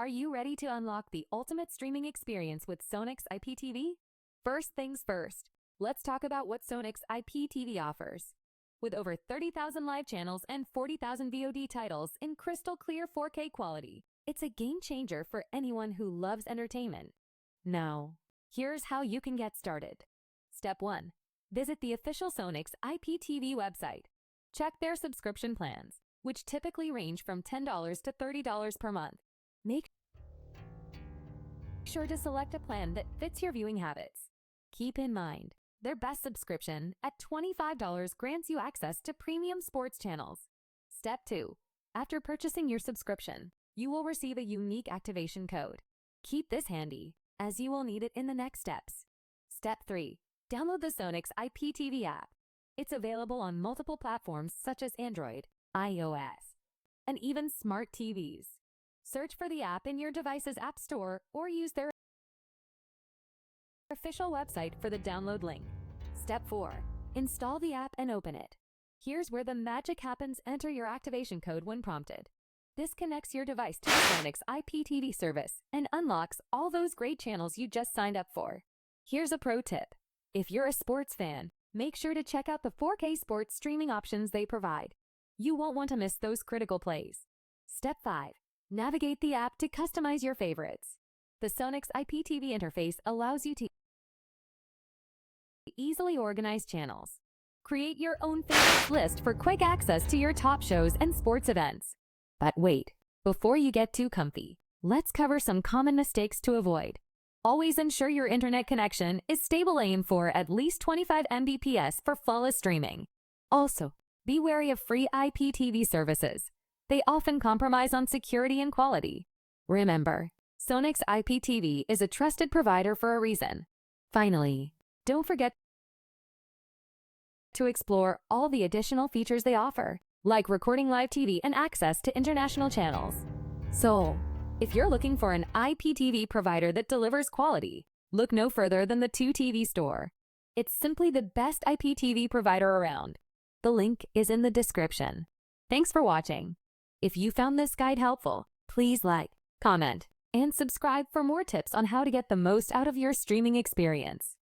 Are you ready to unlock the ultimate streaming experience with Sonix IPTV? First things first, let's talk about what Sonix IPTV offers. With over 30,000 live channels and 40,000 VOD titles in crystal clear 4K quality, it's a game changer for anyone who loves entertainment. Now, here's how you can get started. Step 1. Visit the official Sonix IPTV website. Check their subscription plans, which typically range from $10 to $30 per month. Make sure to select a plan that fits your viewing habits. Keep in mind, their best subscription at $25 grants you access to premium sports channels. Step 2. After purchasing your subscription, you will receive a unique activation code. Keep this handy, as you will need it in the next steps. Step 3. Download the Sonix IPTV app. It's available on multiple platforms such as Android, iOS, and even smart TVs. Search for the app in your device's app store or use their official website for the download link. Step 4. Install the app and open it. Here's where the magic happens. Enter your activation code when prompted. This connects your device to the Sonix IPTV service and unlocks all those great channels you just signed up for. Here's a pro tip. If you're a sports fan, make sure to check out the 4K sports streaming options they provide. You won't want to miss those critical plays. Step 5. Navigate the app to customize your favorites. The Sonix IPTV interface allows you to easily organize channels. Create your own favorites list for quick access to your top shows and sports events. But wait, before you get too comfy, let's cover some common mistakes to avoid. Always ensure your internet connection is stable. Aim for at least 25 Mbps for flawless streaming. Also, be wary of free IPTV services. They often compromise on security and quality. Remember, Sonix IPTV is a trusted provider for a reason. Finally, don't forget to explore all the additional features they offer, like recording live TV and access to international channels. So, if you're looking for an IPTV provider that delivers quality, look no further than the 2TV store. It's simply the best IPTV provider around. The link is in the description. Thanks for watching. If you found this guide helpful, please like, comment, and subscribe for more tips on how to get the most out of your streaming experience.